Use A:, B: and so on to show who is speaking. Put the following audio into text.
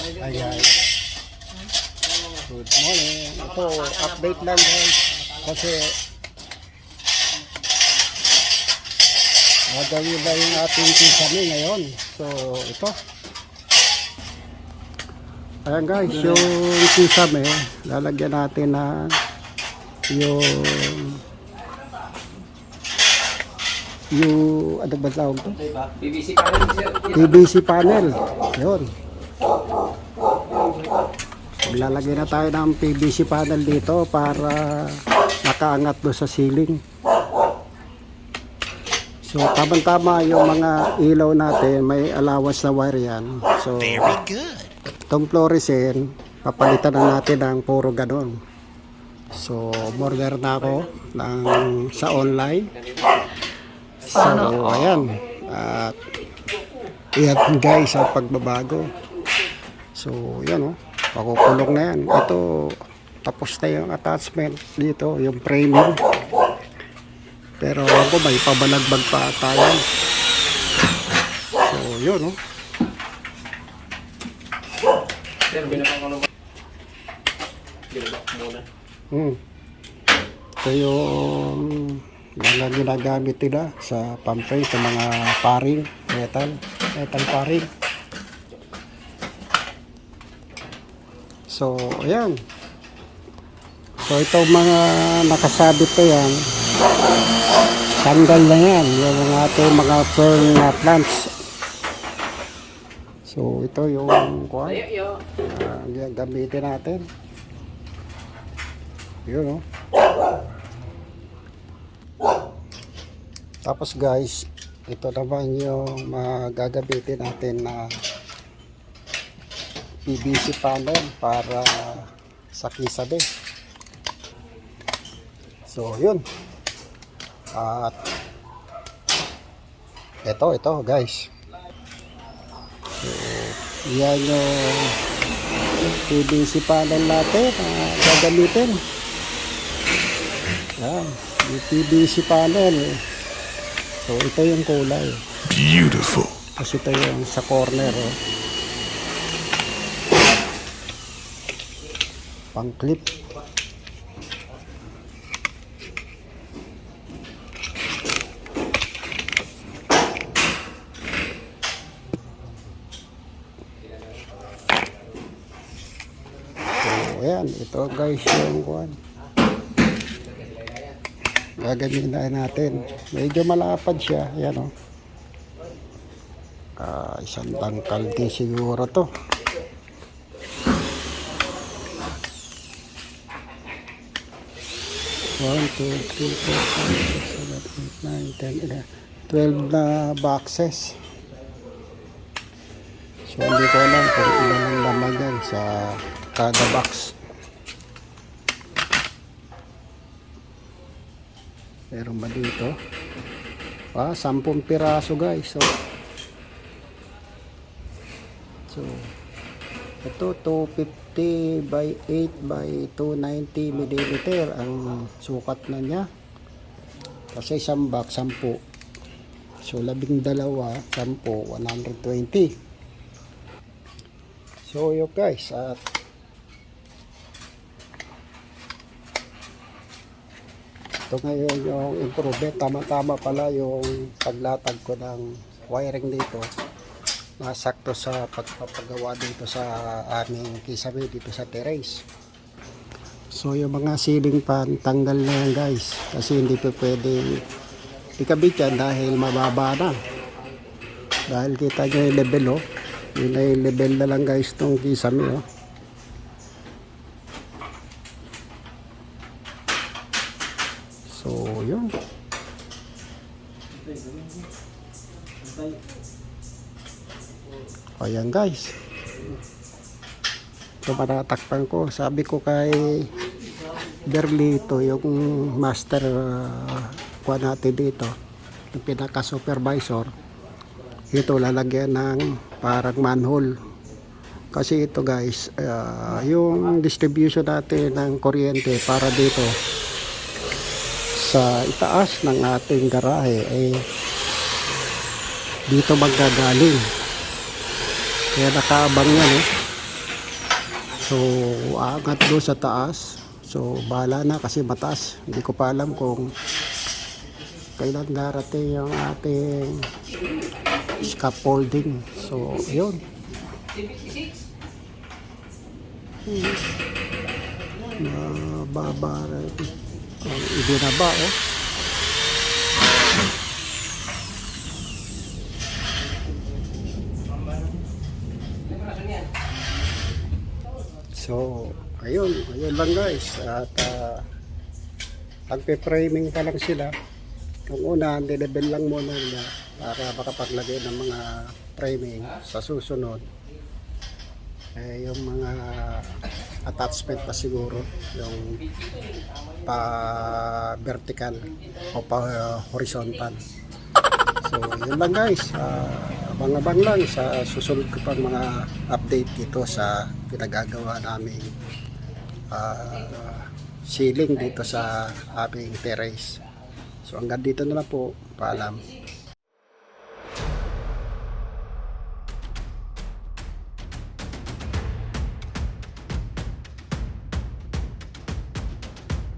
A: Hi guys, good morning. Ito, update lang guys. Kasi gagawin na yung ating kisame ngayon. So, ito. Ayan guys, yung kisame, lalagyan natin na yung ano ba tawag to?
B: PVC panel, sir.
A: PVC panel. Yun. Lalagyan na tayo ng PVC panel dito para nakaangat doon sa ceiling. So, tamang-tama yung mga ilaw natin. May allowance na wire yan. So, very good. Itong fluorescent, papalitan na natin ng puro ganon. So, order na ako sa online. So, ayan. At yan guys, ang pagbabago. So, yan o. Pakukulong na yan. Ito, tapos na yung attachment dito, yung framing. Pero ako, may pabalagbag pa tayo. So, yun o.
B: Sir, binabang ko binabak muna.
A: Ito yung mga ginagamit nila sa pamprint, sa mga paring, metal paring. So, ayan. So, itong mga nakasabit ko yan, tanggal na yan. Yung ating mga fern plants. So, ito yung gamitin natin. Yun, oh. Tapos guys, ito naman yung magagamitin natin na PVC panel para sa kisame. So, yun. At ito guys. So, yan yung PVC panel natin na gagamitin. Yan, yung PVC panel. So, ito yung kulay.
C: Beautiful.
A: Kasi ito yung sa corner, oh. Pang clip. So, ayan. Ito guys yung kuwan. Gagawin na natin. Medyo malapad siya. Ayan o. Isang tangkal din siguro to. 1, 2, 3, 4, 5, 6, 7, 8, 9, 10, 11, 12 na boxes. So hindi ko alam kung ilan ang laman yan sa kada box. Meron ba dito? 10 piraso guys. So ito 250 by 8 by 290 mm ang sukat na niya. Kasi isang box 10. So 12, 10, 120. So yun guys, at ito ngayon yung improvement. Tama-tama pala yung paglatag ko ng wiring dito. Nasakto sa pagpapagawa dito sa aming kisame dito sa terrace. So yung mga ceiling fan, tanggal na yan guys. Kasi hindi pa pwedeng ikabit yan dahil mababa na. Dahil kita nyo yung level, oh. Yun ay level na lang guys itong kisame, oh. So yun. Ayan guys. Ito matatakpan ko. Sabi ko kay Berly, ito yung master kuha natin dito. Yung pinaka supervisor. Ito lalagyan ng parang manhole. Kasi ito guys, yung distribution natin ng kuryente para dito sa itaas ng ating garahe dito magagaling. Kaya nakaabang yan, eh. So, aangat doon sa taas. So, bahala na kasi mataas. Hindi ko pa alam kung kailan darating yung ating scaffolding. So, yun. Mababa rin. Ang ibinaba, oh. So, ayun lang guys. At pagpe-framing pa lang sila. Yung una, nilevel lang muna nila para makapaglagay ng mga framing sa susunod. Eh, yung mga attachment pa siguro, yung pa vertical o pa horizontal. So, yun lang guys. Abang-abang lang sa susunod ko pang mga update dito sa pinagagawa naming ceiling dito sa aming terrace. So hanggang dito na lang po. Paalam.